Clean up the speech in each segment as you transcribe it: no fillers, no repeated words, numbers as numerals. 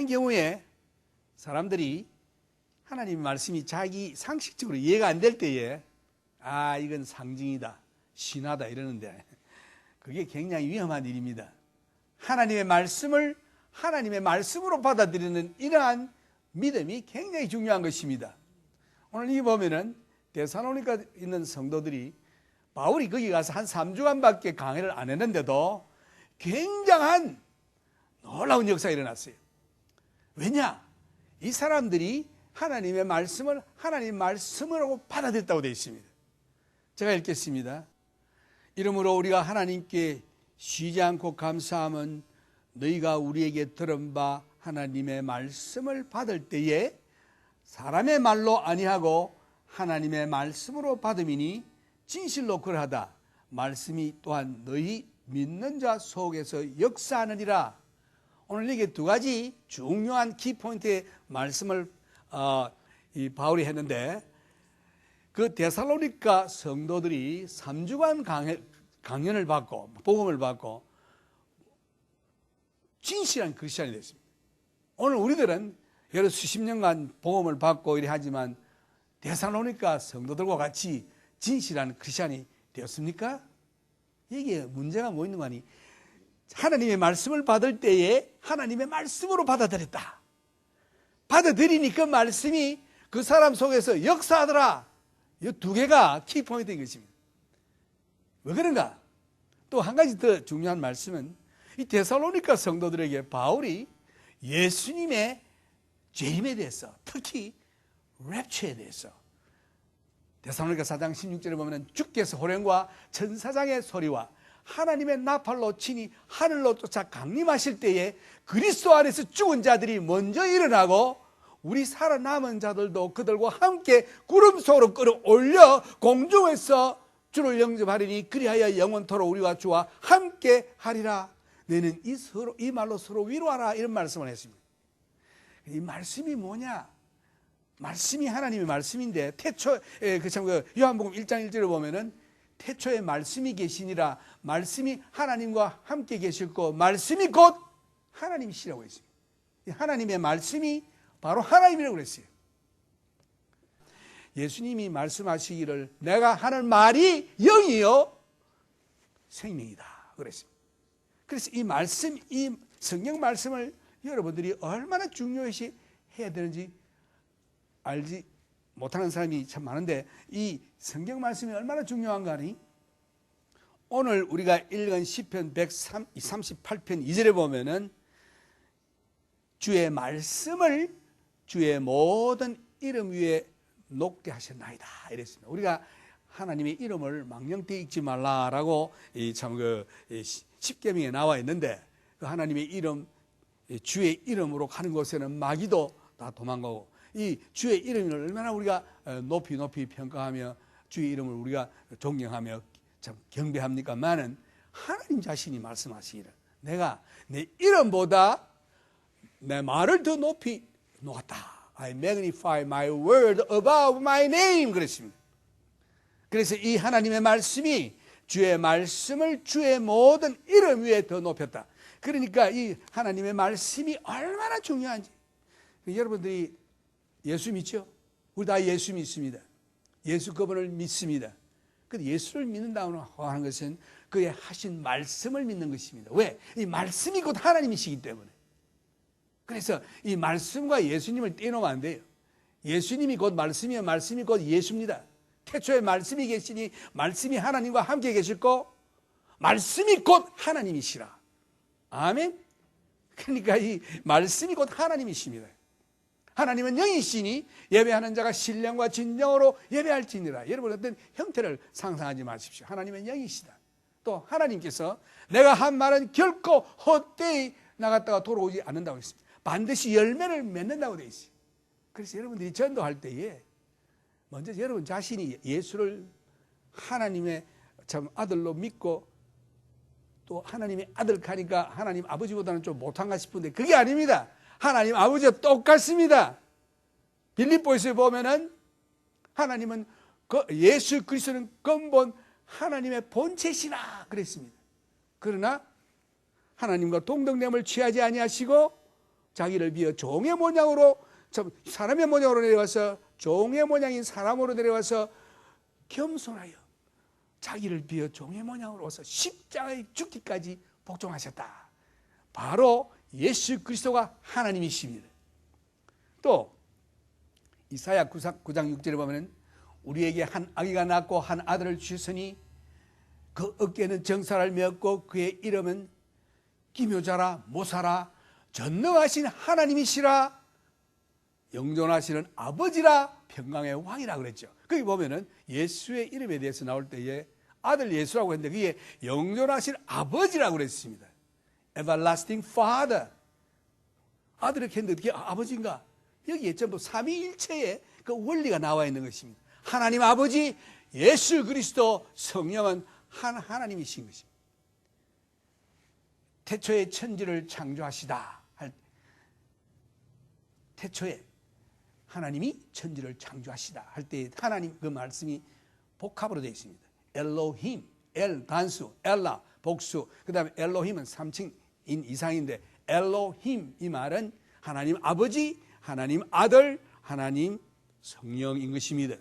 많은 경우에 사람들이 하나님의 말씀이 자기 상식적으로 이해가 안 될 때에 이건 상징이다, 신화다 이러는데 그게 굉장히 위험한 일입니다. 하나님의 말씀을 하나님의 말씀으로 받아들이는 이러한 믿음이 굉장히 중요한 것입니다. 오늘 이 보면은 데살로니가 있는 성도들이 바울이 거기 가서 한 3주간밖에 강의를 안 했는데도 굉장한 놀라운 역사가 일어났어요. 왜냐? 이 사람들이 하나님의 말씀을 하나님의 말씀으로 받아들였다고 되어 있습니다. 제가 읽겠습니다. 이러므로 우리가 하나님께 쉬지 않고 감사함은 너희가 우리에게 들은 바 하나님의 말씀을 받을 때에 사람의 말로 아니하고 하나님의 말씀으로 받음이니 진실로 그러하다. 말씀이 또한 너희 믿는 자 속에서 역사하느니라. 오늘 이게 두 가지 중요한 키포인트의 말씀을 이 바울이 했는데, 그 데살로니가 성도들이 3주간 강연을 받고 복음을 받고 진실한 크리스찬이 됐습니다. 오늘 우리들은 여러 수십 년간 복음을 받고 이래 하지만 데살로니가 성도들과 같이 진실한 크리스찬이 되었습니까? 이게 문제가 뭐 있는 거 아니? 하나님의 말씀을 받을 때에 하나님의 말씀으로 받아들였다. 받아들이니 그 말씀이 그 사람 속에서 역사하더라. 이 두 개가 키포인트인 것입니다. 왜 그런가? 또 한 가지 더 중요한 말씀은 이 데살로니가 성도들에게 바울이 예수님의 재림에 대해서, 특히 랩처에 대해서, 데살로니가 4장 16절에 보면 주께서 호령과 천사장의 소리와 하나님의 나팔로 치니 하늘로 쫓아 강림하실 때에 그리스도 안에서 죽은 자들이 먼저 일어나고 우리 살아남은 자들도 그들과 함께 구름 속으로 끌어올려 공중에서 주를 영접하리니 그리하여 영원토록 우리와 주와 함께 하리라. 너는 이 말로 서로 위로하라. 이런 말씀을 했습니다. 이 말씀이 뭐냐? 말씀이 하나님의 말씀인데 요한복음 1장 1절에 보면은 태초에 말씀이 계시니라. 말씀이 하나님과 함께 계셨고 말씀이 곧 하나님이시라고 했습니다. 하나님의 말씀이 바로 하나님이라고 그랬어요. 예수님이 말씀하시기를 내가 하는 말이 영이요 생명이다 그랬습니다. 그래서 이 말씀, 이 성경 말씀을 여러분들이 얼마나 중요시 해야 되는지 알지 못하는 사람이 참 많은데, 이 성경 말씀이 얼마나 중요한가 하니, 오늘 우리가 읽은 시편 138편 2절에 보면은 주의 말씀을 주의 모든 이름 위에 높게 하셨나이다 이랬습니다. 우리가 하나님의 이름을 망령되이 읽지 말라라고 십계명에 나와 있는데, 그 하나님의 이름, 주의 이름으로 가는 곳에는 마귀도 다 도망가고, 이 주의 이름을 얼마나 우리가 높이 평가하며 주의 이름을 우리가 존경하며 참 경배합니까만은 하나님 자신이 말씀하시기를 내가 내 이름보다 내 말을 더 높이 놓았다. I magnify my word above my name 그랬습니다. 그래서 이 하나님의 말씀이 주의 말씀을 주의 모든 이름 위에 더 높였다. 그러니까 이 하나님의 말씀이 얼마나 중요한지. 여러분들이 예수 믿죠? 우리 다 예수 믿습니다. 예수 그분을 믿습니다. 근데 예수를 믿는다고 하는 것은 그의 하신 말씀을 믿는 것입니다. 왜? 이 말씀이 곧 하나님이시기 때문에. 그래서 이 말씀과 예수님을 떼놓으면 안 돼요. 예수님이 곧 말씀이요, 말씀이 곧 예수입니다. 태초에 말씀이 계시니 말씀이 하나님과 함께 계실고 말씀이 곧 하나님이시라. 아멘. 그러니까 이 말씀이 곧 하나님이십니다. 하나님은 영이시니 예배하는 자가 신령과 진정으로 예배할지니라. 여러분 어떤 형태를 상상하지 마십시오. 하나님은 영이시다. 또 하나님께서 내가 한 말은 결코 헛되이 나갔다가 돌아오지 않는다고 했습니다. 반드시 열매를 맺는다고 되어 있어요. 그래서 여러분들이 전도할 때에 먼저 여러분 자신이 예수를 하나님의 참 아들로 믿고 또 하나님의 아들 가니까 하나님 아버지보다는 좀 못한가 싶은데 그게 아닙니다. 하나님 아버지와 똑같습니다. 빌립보에서 보면은 하나님은 예수 그리스도는 근본 하나님의 본체시라 그랬습니다. 그러나 하나님과 동등됨을 취하지 아니하시고 자기를 비어 종의 모양으로, 사람의 모양으로 내려와서 종의 모양인 사람으로 내려와서 겸손하여 자기를 비어 종의 모양으로 와서 십자가에 죽기까지 복종하셨다. 바로 예수 그리스도가 하나님이십니다. 또 이사야 9장 6절에 보면 우리에게 한 아기가 낳고 한 아들을 주셨으니 그 어깨는 정사를 메었고 그의 이름은 기묘자라 모사라 전능하신 하나님이시라 영존하시는 아버지라 평강의 왕이라 그랬죠. 거기 보면은 예수의 이름에 대해서 나올 때에 아들 예수라고 했는데 그게 영존하신 아버지라고 그랬습니다. Everlasting Father. 아들을 했는데 그게 아버지인가? 여기에 전부 삼위일체의 그 원리가 나와 있는 것입니다. 하나님 아버지, 예수 그리스도, 성령은 한 하나님이신 것입니다. 태초에 천지를 창조하시다 할 태초에 하나님이 천지를 창조하시다 할 때 하나님 그 말씀이 복합으로 되어 있습니다. 엘로힘, 엘 단수, 엘라 복수, 그 다음에 엘로힘은 3층인 이상인데 엘로힘 이 말은 하나님 아버지, 하나님 아들, 하나님 성령인 것입니다.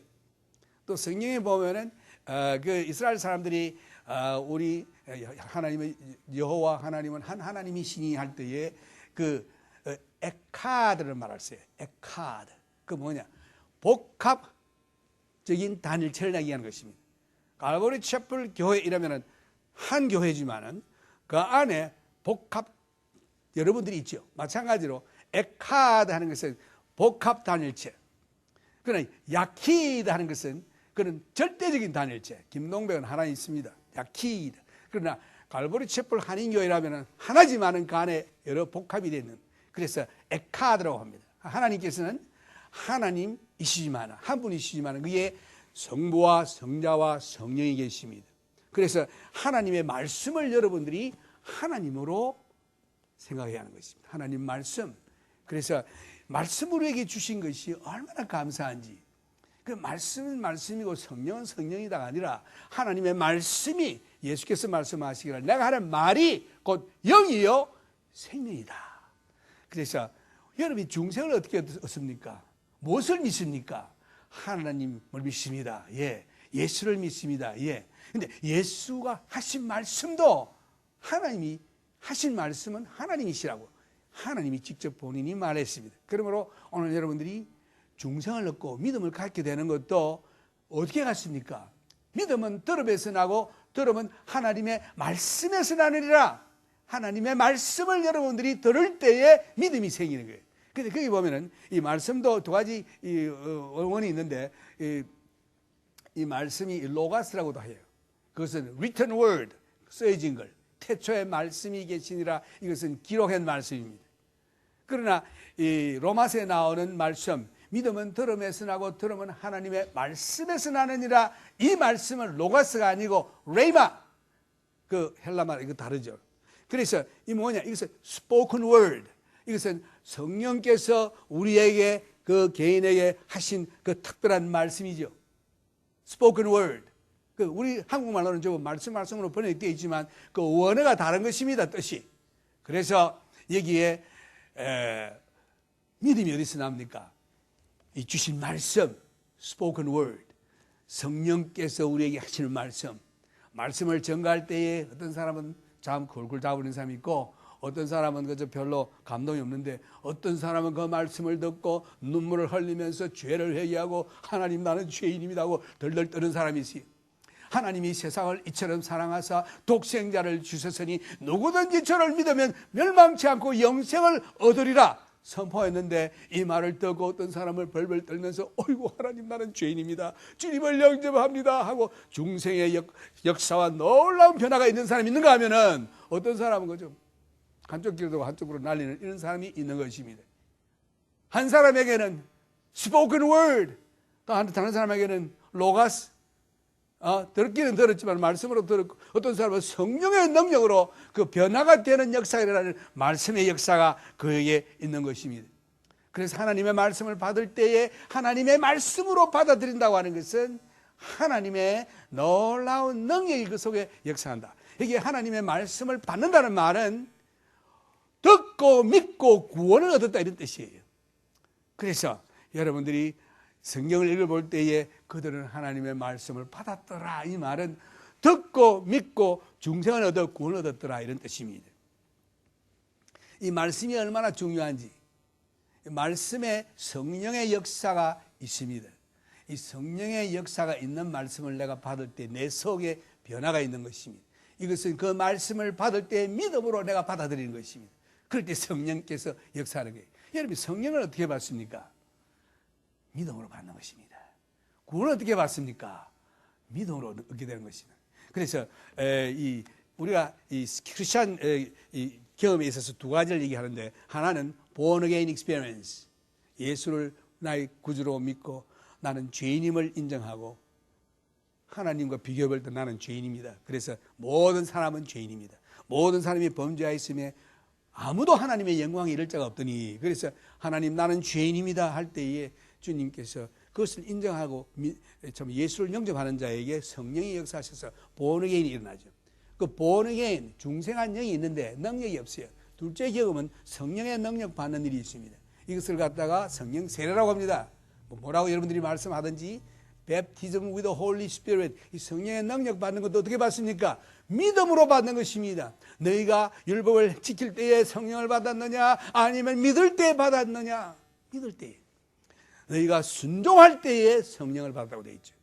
또 성경에 보면은 그 이스라엘 사람들이 우리 하나님의 여호와 하나님은 한 하나님이시니 할 때에 그 에카드를 말했어요. 에카드. 그 뭐냐? 복합적인 단일체를 얘기하는 것입니다. 갈보리 채플 교회 이라면은 한 교회지만은 그 안에 복합 여러분들이 있죠. 마찬가지로 에카드 하는 것은 복합 단일체. 그러나 야키드 하는 것은 그는 절대적인 단일체. 김동백은 하나 있습니다. 야키드. 그러나 갈보리 채플 한인교회라면 하나지만은 그 안에 여러 복합이 되는. 그래서 에카드라고 합니다. 하나님께서는 하나님이시지만 한 분이시지만 그게 성부와 성자와 성령이 계십니다. 그래서 하나님의 말씀을 여러분들이 하나님으로 생각해야 하는 것입니다. 하나님 말씀. 그래서 말씀을 우리에게 주신 것이 얼마나 감사한지. 그 말씀은 말씀이고 성령은 성령이다가 아니라 하나님의 말씀이 예수께서 말씀하시기를 내가 하는 말이 곧 영이요 생명이다. 그래서 여러분이 중생을 어떻게 얻습니까? 무엇을 믿습니까? 하나님을 믿습니다. 예. 예수를 믿습니다. 예. 근데 예수가 하신 말씀도 하나님이 하신 말씀은 하나님이시라고 하나님이 직접 본인이 말했습니다. 그러므로 오늘 여러분들이 중생을 얻고 믿음을 갖게 되는 것도 어떻게 갔습니까? 믿음은 들음에서 나고 들음은 하나님의 말씀에서 나느니라. 하나님의 말씀을 여러분들이 들을 때에 믿음이 생기는 거예요. 근데 거기 보면은 이 말씀도 두 가지 원이 있는데 이 말씀이 로가스라고도 해요. 그것은 written word, 써진 걸. 태초에 말씀이 계시니라. 이것은 기록한 말씀입니다. 그러나 이 로마서에 나오는 말씀, 믿음은 들음에서 나고 들음은 하나님의 말씀에서 나느니라. 이 말씀은 로가스가 아니고 레이마. 그 헬라말 이거 다르죠. 그래서 이 뭐냐? 이것은 spoken word. 이것은 성령께서 우리에게 그 개인에게 하신 그 특별한 말씀이죠. spoken word. 그 우리 한국말로는 저 말씀으로 번역되어 있지만 그 원어가 다른 것입니다. 뜻이. 그래서 여기에 믿음이 어디서 납니까? 이 주신 말씀, spoken word. 성령께서 우리에게 하시는 말씀. 말씀을 전가할 때에 어떤 사람은 참 굴굴 잡으는 사람이 있고 어떤 사람은 그저 별로 감동이 없는데 어떤 사람은 그 말씀을 듣고 눈물을 흘리면서 죄를 회개하고 하나님 나는 죄인입니다 하고 덜덜 떠는 사람이 있어요. 하나님이 세상을 이처럼 사랑하사 독생자를 주셨으니 누구든지 저를 믿으면 멸망치 않고 영생을 얻으리라 선포했는데 이 말을 듣고 어떤 사람을 벌벌 떨면서 어이구 하나님 나는 죄인입니다. 주님을 영접합니다 하고 중생의 역사와 놀라운 변화가 있는 사람이 있는가 하면은 어떤 사람은 그죠? 한쪽 길도 한쪽으로 날리는 이런 사람이 있는 것입니다. 한 사람에게는 spoken word, 또 다른 사람에게는 로가스, 듣기는 들었지만 말씀으로 들었고 어떤 사람은 성령의 능력으로 그 변화가 되는 역사가 일어나는 말씀의 역사가 그에게 있는 것입니다. 그래서 하나님의 말씀을 받을 때에 하나님의 말씀으로 받아들인다고 하는 것은 하나님의 놀라운 능력이 그 속에 역사한다. 이게 하나님의 말씀을 받는다는 말은 듣고 믿고 구원을 얻었다 이런 뜻이에요. 그래서 여러분들이 성경을 읽어볼 때에 그들은 하나님의 말씀을 받았더라. 이 말은 듣고 믿고 중생을 얻어 구원을 얻었더라 이런 뜻입니다. 이 말씀이 얼마나 중요한지, 말씀에 성령의 역사가 있습니다. 이 성령의 역사가 있는 말씀을 내가 받을 때 내 속에 변화가 있는 것입니다. 이것은 그 말씀을 받을 때 믿음으로 내가 받아들이는 것입니다. 그럴 때 성령께서 역사하는 거예요. 여러분, 성령을 어떻게 받습니까? 믿음으로 받는 것입니다. 구원을 어떻게 받습니까? 믿음으로 얻게 되는 것입니다. 그래서 우리가 이 크리스찬 경험에 있어서 두 가지를 얘기하는데, 하나는 born again experience, 예수를 나의 구주로 믿고 나는 죄인임을 인정하고 하나님과 비교할 때 나는 죄인입니다. 그래서 모든 사람은 죄인입니다. 모든 사람이 범죄하였으며 아무도 하나님의 영광에 이를 자가 없더니, 그래서 하나님 나는 죄인입니다 할 때에 주님께서 그것을 인정하고 예수를 영접하는 자에게 성령이 역사하셔서 born again이 일어나죠. 그 born again, 중생한 영이 있는데 능력이 없어요. 둘째 경험은 성령의 능력 받는 일이 있습니다. 이것을 갖다가 성령 세례라고 합니다. 뭐라고 여러분들이 말씀하든지 baptism with the Holy Spirit, 이 성령의 능력 받는 것도 어떻게 받습니까? 믿음으로 받는 것입니다. 너희가 율법을 지킬 때에 성령을 받았느냐, 아니면 믿을 때에 받았느냐? 믿을 때에. 너희가 순종할 때에 성령을 받았다고 되어 있죠.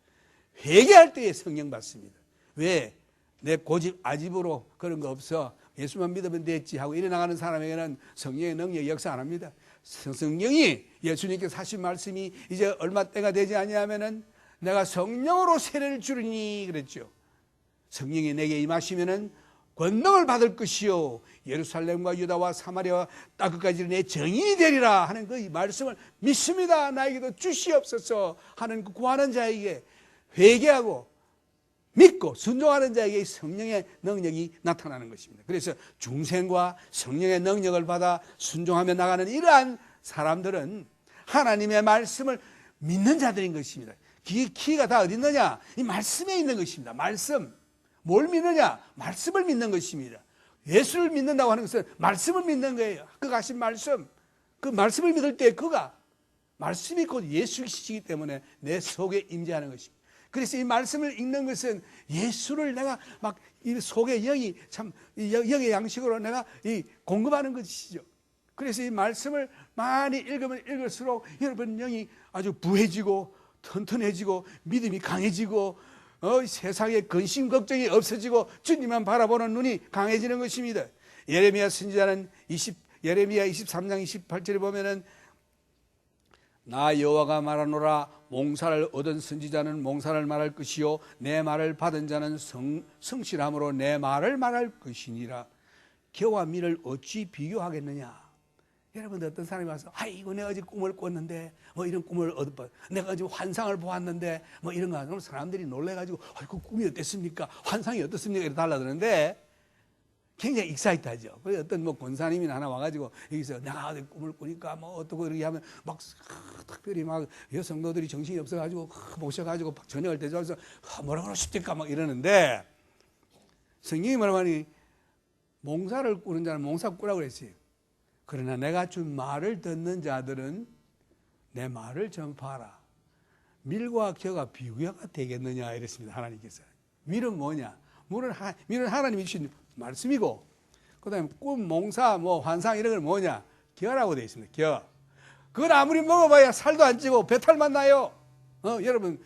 회개할 때에 성령 받습니다. 왜? 내 고집 아집으로 그런 거 없어, 예수만 믿으면 됐지 하고 이래 나가는 사람에게는 성령의 능력이 역사 안 합니다. 성령이, 예수님께서 하신 말씀이 이제 얼마 때가 되지 아니하면은 내가 성령으로 세례를 주리니 그랬죠. 성령이 내게 임하시면은 권능을 받을 것이요 예루살렘과 유다와 사마리아와 땅끝까지 내 정인이 되리라 하는 그 말씀을 믿습니다. 나에게도 주시옵소서 하는 그 구하는 자에게, 회개하고 믿고 순종하는 자에게 성령의 능력이 나타나는 것입니다. 그래서 중생과 성령의 능력을 받아 순종하며 나가는 이러한 사람들은 하나님의 말씀을 믿는 자들인 것입니다. 키가 다 어디 있느냐? 이 말씀에 있는 것입니다. 말씀. 뭘 믿느냐? 말씀을 믿는 것입니다. 예수를 믿는다고 하는 것은 말씀을 믿는 거예요. 그가 하신 말씀. 그 말씀을 믿을 때 그가, 말씀이 곧 예수이시기 때문에 내 속에 임재하는 것입니다. 그래서 이 말씀을 읽는 것은 예수를 내가 막 이 속에 영이 참 영의 양식으로 내가 이 공급하는 것이죠. 그래서 이 말씀을 많이 읽으면 읽을수록 여러분 영이 아주 부해지고 튼튼해지고 믿음이 강해지고 세상에 근심 걱정이 없어지고 주님만 바라보는 눈이 강해지는 것입니다. 예레미야 선지자는 예레미야 23장 28절에 보면은 나 여호와가 말하노라, 몽사를 얻은 선지자는 몽사를 말할 것이요 내 말을 받은 자는 성실함으로 내 말을 말할 것이니라. 겨와 밀을 어찌 비교하겠느냐. 여러분들 어떤 사람이 와서 아이고 내가 어제 꿈을 꿨는데 뭐 이런 꿈을 얻었다, 내가 어제 환상을 보았는데 뭐 이런 거 하면 사람들이 놀래가지고 그 꿈이 어땠습니까? 환상이 어떻습니까? 이렇게 달라드는데 굉장히 익사이트하죠. 그래서 어떤 뭐 권사님이나 하나 와가지고 여기서 내가 어제 꿈을 꾸니까 뭐 어떻고 이렇게 하면 막 특별히 막 여성도들이 정신이 없어가지고 모셔가지고 저녁을 대접해서 뭐라 그러고 싶을까 막 이러는데, 성경이 뭐라고 하니 몽사를 꾸는 자는 몽사 꾸라고 그랬어요. 그러나 내가 준 말을 듣는 자들은 내 말을 전파하라. 밀과 겨가 비교가 되겠느냐 이랬습니다. 하나님께서. 밀은 뭐냐? 밀은 하나님이 주신 말씀이고, 그 다음에 꿈, 몽사, 뭐 환상 이런 건 뭐냐? 겨라고 되어 있습니다. 겨. 그걸 아무리 먹어봐야 살도 안 찌고 배탈만 나요. 여러분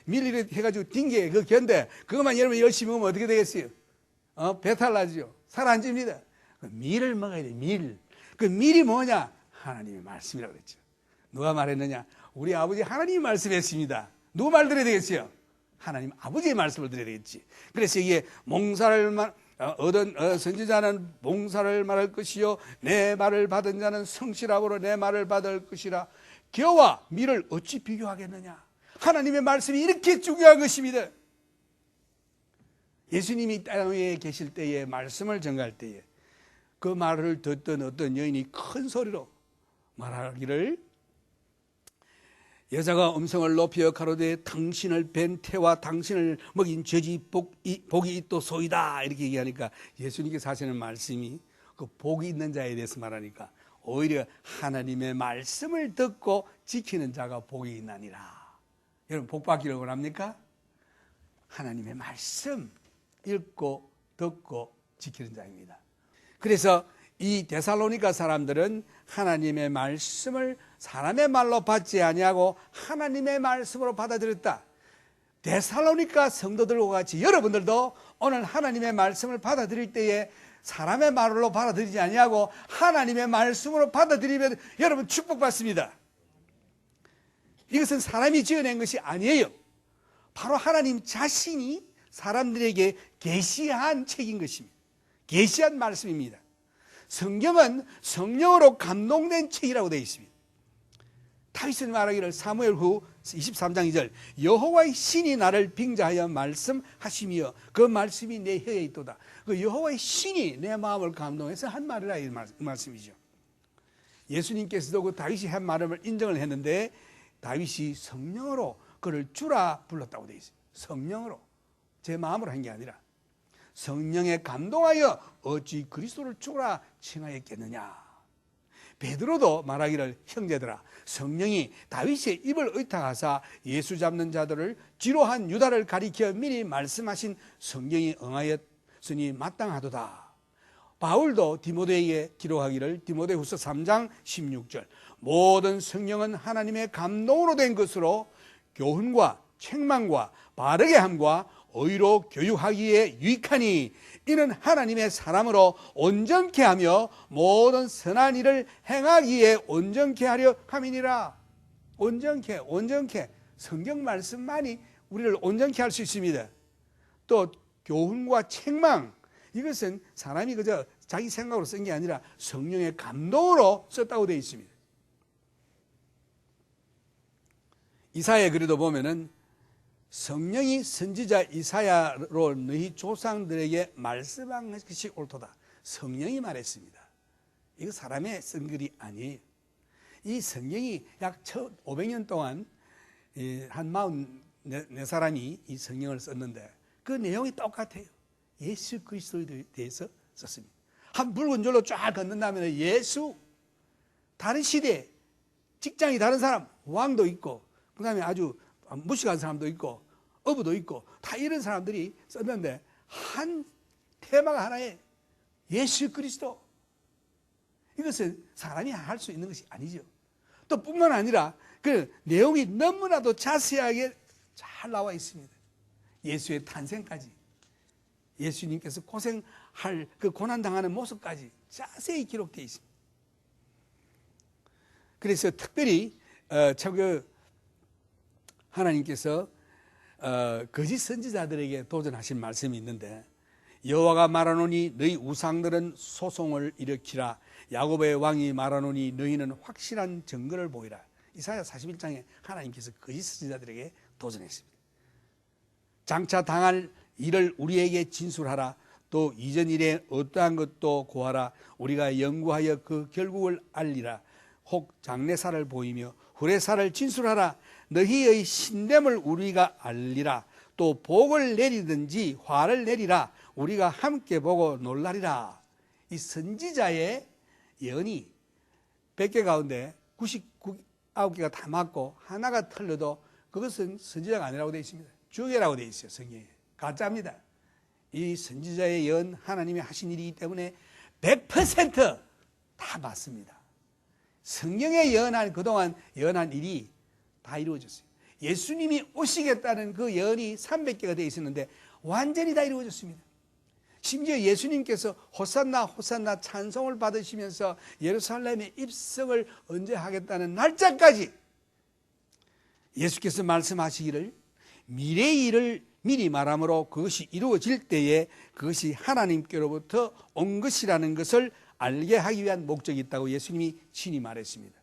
밀 이렇게 해가지고 딩게 그 견데 그것만 여러분 열심히 먹으면 어떻게 되겠어요? 배탈 나죠. 살 안 찝니다. 밀을 먹어야 돼. 밀. 그 밀이 뭐냐? 하나님의 말씀이라고 그랬죠. 누가 말했느냐? 우리 아버지 하나님이 말씀했습니다. 누구 말 들어야 되겠어요? 하나님 아버지의 말씀을 드려야 되겠지. 그래서 이게 몽사를 얻은 선지자는 몽사를 말할 것이요 내 말을 받은 자는 성실함으로 내 말을 받을 것이라. 겨와 밀을 어찌 비교하겠느냐. 하나님의 말씀이 이렇게 중요한 것입니다. 예수님이 땅 위에 계실 때에 말씀을 전가할 때에 그 말을 듣던 어떤 여인이 큰 소리로 말하기를, 여자가 음성을 높여 가로되 당신을 뵌 태와 당신을 먹인 젖이 복이 있도소이다 이렇게 얘기하니까 예수님께서 하시는 말씀이 그 복이 있는 자에 대해서 말하니까 오히려 하나님의 말씀을 듣고 지키는 자가 복이 있나니라. 여러분 복 받기를 원합니까? 하나님의 말씀 읽고 듣고 지키는 자입니다. 그래서 이 데살로니가 사람들은 하나님의 말씀을 사람의 말로 받지 아니하고 하나님의 말씀으로 받아들였다. 데살로니가 성도들과 같이 여러분들도 오늘 하나님의 말씀을 받아들일 때에 사람의 말로 받아들이지 아니하고 하나님의 말씀으로 받아들이면 여러분 축복받습니다. 이것은 사람이 지어낸 것이 아니에요. 바로 하나님 자신이 사람들에게 계시한 책인 것입니다. 계시한 말씀입니다. 성경은 성령으로 감동된 책이라고 되어 있습니다. 다윗은 말하기를 사무엘 후 23장 2절 여호와의 신이 나를 빙자하여 말씀하시며 그 말씀이 내 혀에 있도다. 그 여호와의 신이 내 마음을 감동해서 한 말이라 이 말씀이죠. 예수님께서도 그 다윗이 한 말을 인정을 했는데 다윗이 성령으로 그를 주라 불렀다고 되어 있습니다. 성령으로, 제 마음으로 한 게 아니라 성령에 감동하여 어찌 그리스도를 주라 칭하였겠느냐. 베드로도 말하기를 형제들아 성령이 다윗의 입을 의탁하사 예수 잡는 자들을 지로한 유다를 가리켜 미리 말씀하신 성경이 응하였으니 마땅하도다. 바울도 디모데에게 기록하기를 디모데후서 3장 16절 모든 성령은 하나님의 감동으로 된 것으로 교훈과 책망과 바르게 함과 의로 교육하기에 유익하니 이는 하나님의 사람으로 온전케 하며 모든 선한 일을 행하기에 온전케 하려 함이니라. 온전케 성경 말씀만이 우리를 온전케 할 수 있습니다. 또 교훈과 책망, 이것은 사람이 그저 자기 생각으로 쓴 게 아니라 성령의 감동으로 썼다고 되어 있습니다. 이사야의 글에도 보면은 성령이 선지자 이사야로 너희 조상들에게 말씀한 것이 옳도다. 성령이 말했습니다. 이거 사람의 쓴 글이 아니에요. 이 성경이 약 1500년 동안 한 44사람이 이 성경을 썼는데 그 내용이 똑같아요. 예수 그리스도에 대해서 썼습니다. 한 붉은 줄로 쫙 걷는다면 예수, 다른 시대, 직장이 다른 사람, 왕도 있고 그 다음에 아주 무식한 사람도 있고 어부도 있고 다 이런 사람들이 썼는데 한 테마가 하나에 예수 그리스도. 이것은 사람이 할 수 있는 것이 아니죠. 또 뿐만 아니라 그 내용이 너무나도 자세하게 잘 나와 있습니다. 예수의 탄생까지, 예수님께서 고생할 그 고난당하는 모습까지 자세히 기록되어 있습니다. 그래서 특별히 하나님께서 거짓 선지자들에게 도전하신 말씀이 있는데 여호와가 말하노니 너희 우상들은 소송을 일으키라. 야곱의 왕이 말하노니 너희는 확실한 증거를 보이라. 이사야 41장에 하나님께서 거짓 선지자들에게 도전했습니다. 장차 당할 일을 우리에게 진술하라. 또 이전 일에 어떠한 것도 고하라. 우리가 연구하여 그 결국을 알리라. 혹 장래사를 보이며 후래사를 진술하라. 너희의 신됨을 우리가 알리라. 또 복을 내리든지 화를 내리라. 우리가 함께 보고 놀라리라. 이 선지자의 예언이 100개 가운데 99개가 다 맞고 하나가 틀려도 그것은 선지자가 아니라고 되어 있습니다. 주계라고 되어 있어요. 성경에. 가짜입니다. 이 선지자의 예언 하나님이 하신 일이기 때문에 100%다 맞습니다. 성경에 예언한 그동안 예언한 일이 다 이루어졌어요. 예수님이 오시겠다는 그 예언이 300개가 되어 있었는데 완전히 다 이루어졌습니다. 심지어 예수님께서 호산나 호산나 찬송을 받으시면서 예루살렘에 입성을 언제 하겠다는 날짜까지 예수께서 말씀하시기를 미래의 일을 미리 말함으로 그것이 이루어질 때에 그것이 하나님께로부터 온 것이라는 것을 알게 하기 위한 목적이 있다고 예수님이 친히 말했습니다.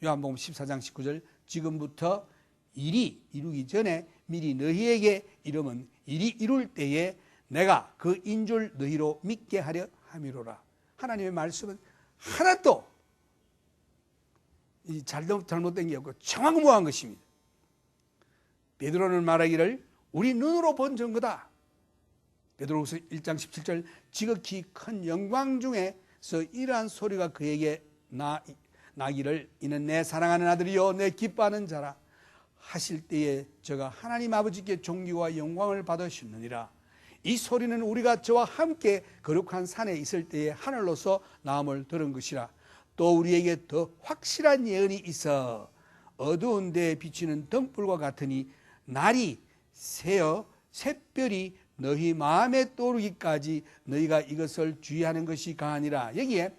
요한복음 14장 19절 지금부터 일이 이루기 전에 미리 너희에게 이르면 일이 이룰 때에 내가 그 인줄 너희로 믿게 하려 함이로라. 하나님의 말씀은 하나도 잘못된 게 없고 정확무한 것입니다. 베드로는 말하기를 우리 눈으로 본 증거다. 베드로후서 1장 17절 지극히 큰 영광 중에 이러한 소리가 그에게 나기를 이는 내 사랑하는 아들이요 내 기뻐하는 자라 하실 때에 저가 하나님 아버지께 존귀와 영광을 받으셨느니라. 이 소리는 우리가 저와 함께 거룩한 산에 있을 때에 하늘로서 나음을 들은 것이라. 또 우리에게 더 확실한 예언이 있어 어두운 데에 비치는 등불과 같으니 날이 새어 샛별이 너희 마음에 떠오르기까지 너희가 이것을 주의하는 것이 가하니라. 여기에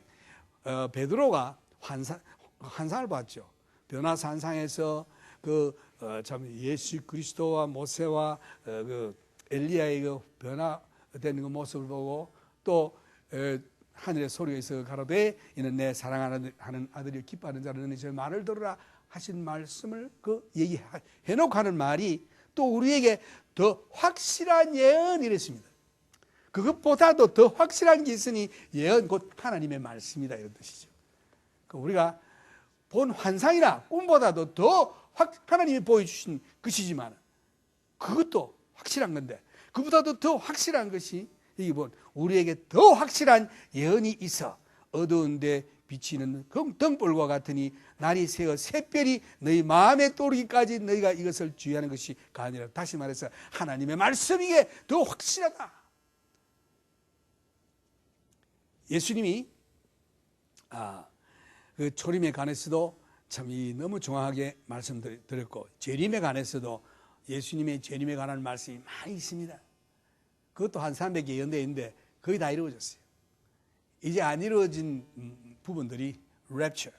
베드로가 환상을 봤죠. 변화산상에서 참 예수 그리스도와 모세와 그 엘리야의 그 변화되는 그 모습을 보고 또 하늘의 소리가 있어 가로되 이는 내 사랑하는 아들이 기뻐하는 자는 저 말을 들으라 하신 말씀을 얘기해놓고 하는 말이 또 우리에게 더 확실한 예언이랬습니다. 그것보다도 더 확실한 게 있으니 예언 곧 하나님의 말씀이다 이런 뜻이죠. 우리가 본 환상이나 꿈보다도 더 하나님이 보여주신 것이지만 그것도 확실한 건데 그보다도 더 확실한 것이 여기 본 우리에게 더 확실한 예언이 있어 어두운데 비치는 등불과 같으니 날이 새어 샛별이 너희 마음에 떠오르기까지 너희가 이것을 주의하는 것이 아니라. 다시 말해서 하나님의 말씀이게 더 확실하다. 예수님이 그 초림에 관해서도 참 너무 정확하게 말씀드렸고 재림에 관해서도 예수님의 재림에 관한 말씀이 많이 있습니다. 그것도 한 300개 예언되어 있는데 거의 다 이루어졌어요. 이제 안 이루어진 부분들이 랩처,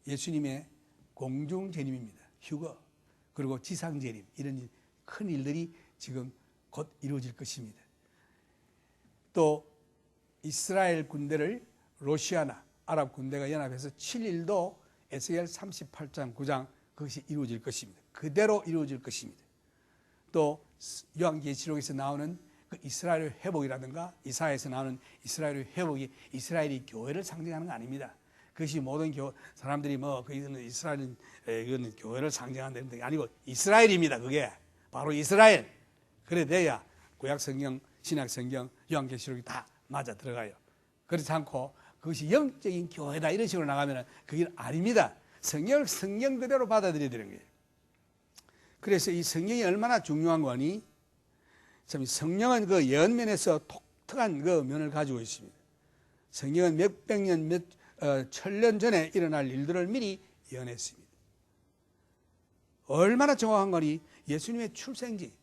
예수님의 공중 재림입니다. 휴거, 그리고 지상 재림, 이런 큰 일들이 지금 곧 이루어질 것입니다. 또 이스라엘 군대를 러시아나 아랍 군대가 연합해서 7일도 에스겔 38장 9장 그것이 이루어질 것입니다. 그대로 이루어질 것입니다. 또 요한계시록에서 나오는 그 이스라엘의 회복이라든가 이사야에서 나오는 이스라엘의 회복이 이스라엘이 교회를 상징하는 거 아닙니다. 그것이 모든 사람들이 이스라엘은 이거는 교회를 상징하는 게 아니고 이스라엘입니다. 그게 바로 이스라엘. 그래 돼야 구약 성경, 신약 성경, 요한계시록이 다 맞아 들어가요. 그렇지 않고 그것이 영적인 교회다 이런 식으로 나가면 그게 아닙니다. 성경을 성경 그대로 받아들여야 되는 거예요. 그래서 이 성경이 얼마나 중요한 거니? 참 성령은 그 예언면에서 독특한 그 면을 가지고 있습니다. 성경은 몇백 년, 천년 전에 일어날 일들을 미리 예언했습니다. 얼마나 정확한 거니? 예수님의 출생지.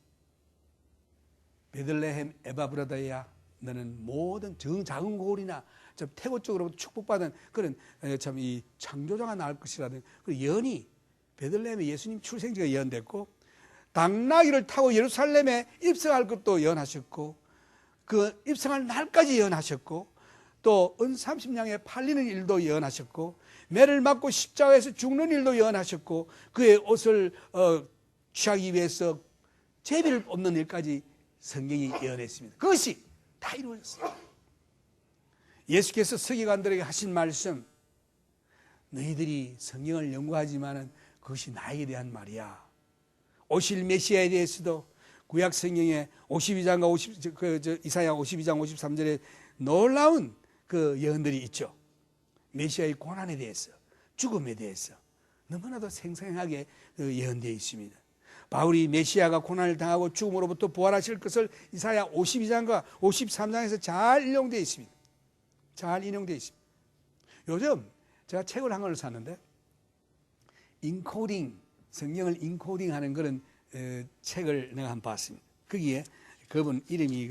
베들레헴 에바브라다야 너는 모든 작은 고을이나 태고 쪽으로부터 축복받은 그런 참 이 창조자가 나올 것이라는 그 예언이 베들레헴에 예수님 출생지가 예언됐고 당나귀를 타고 예루살렘에 입성할 것도 예언하셨고 그 입성할 날까지 예언하셨고 또 은 30냥에 팔리는 일도 예언하셨고 매를 맞고 십자가에서 죽는 일도 예언하셨고 그의 옷을 취하기 위해서 제비를 뽑는 일까지 성경이 예언했습니다. 그것이 다 이루어졌어요. 예수께서 서기관들에게 하신 말씀, 너희들이 성경을 연구하지만은 그것이 나에게 대한 말이야. 오실 메시아에 대해서도 구약 성경에 52장과 이사야 52장 53절에 놀라운 그 예언들이 있죠. 메시아의 고난에 대해서, 죽음에 대해서 너무나도 생생하게 예언되어 있습니다. 바울이 메시아가 고난을 당하고 죽음으로부터 부활하실 것을 이사야 52장과 53장에서 잘 인용되어 있습니다. 잘 인용되어 있습니다. 요즘 제가 책을 한 권을 샀는데 인코딩, 성경을 인코딩하는 그런 책을 내가 한번 봤습니다. 거기에 그분 이름이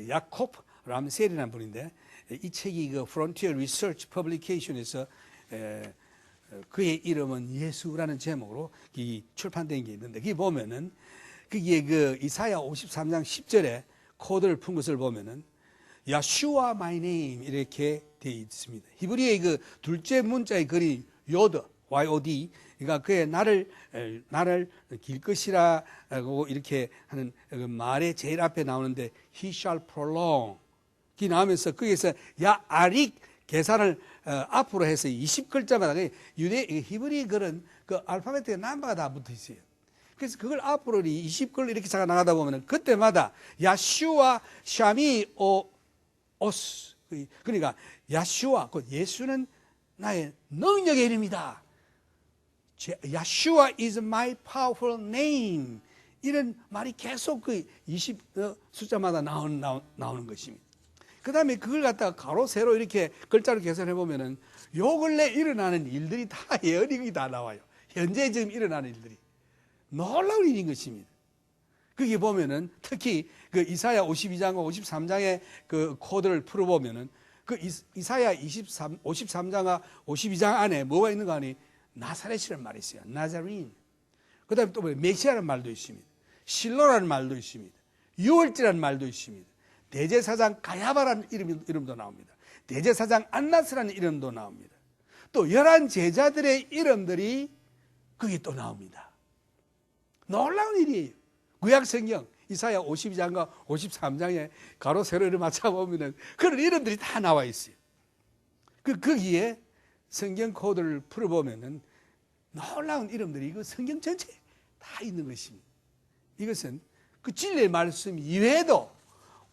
야콥 람셀이라는 분인데 이 책이 Frontier Research Publication에서 그의 이름은 예수라는 제목으로 출판된 게 있는데 거기 보면은 거기에 이사야 53장 10절에 코드를 푼 것을 보면은 야슈아 마이 네임 이렇게 되어 있습니다. 히브리의 그 둘째 문자의 글이 요드, YOD, 그러니까 그의 나를 길 것이라고 이렇게 하는 그 말의 제일 앞에 나오는데 He shall prolong 이 나오면서 거기에서 아릭 계산을 앞으로 해서 20글자마다 히브리 글은 그 알파벳에 넘버가 다 붙어 있어요. 그래서 그걸 앞으로 20글 이렇게 나가다 보면 그때마다 야슈아 샤미 오스 그러니까 야슈아, 곧 예수는 나의 능력의 이름이다. Yeshua is my powerful name. 이런 말이 계속 그 20 숫자마다 나오는 것입니다. 그 다음에 그걸 갖다가 가로 세로 이렇게 글자로 계산해 보면은 요 근래 일어나는 일들이 다 예언이 다 나와요. 현재 지금 일어나는 일들이 놀라운 일인 것입니다. 거기 보면은 특히 그 이사야 52장과 53장의 그 코드를 풀어보면은 그 이사야 53장과 52장 안에 뭐가 있는가 하니 나사렛이라는 말이 있어요. 나자린. 그 다음에 또 메시아라는 말도 있습니다. 실로라는 말도 있습니다. 유월절이라는 말도 있습니다. 대제사장 가야바라는 이름도 나옵니다. 대제사장 안나스라는 이름도 나옵니다. 또 11 제자들의 이름들이 거기 또 나옵니다. 놀라운 일이에요. 구약성경 이사야 52장과 53장에 가로 세로를 맞춰보면 그런 이름들이 다 나와 있어요. 거기에 성경 코드를 풀어보면 놀라운 이름들이 그 성경 전체에 다 있는 것입니다. 이것은 그 진리의 말씀 이외에도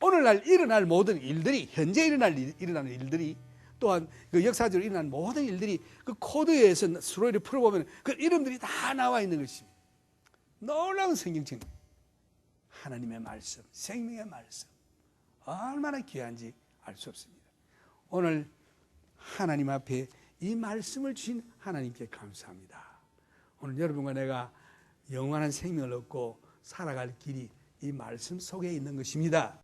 오늘날 일어날 모든 일들이, 현재 일어나는 일들이, 또한 그 역사적으로 일어난 모든 일들이 그 코드에서 스로이를 풀어보면 그 이름들이 다 나와 있는 것입니다. 놀라운 성경책, 하나님의 말씀, 생명의 말씀, 얼마나 귀한지 알 수 없습니다. 오늘 하나님 앞에 이 말씀을 주신 하나님께 감사합니다. 오늘 여러분과 내가 영원한 생명을 얻고 살아갈 길이 이 말씀 속에 있는 것입니다.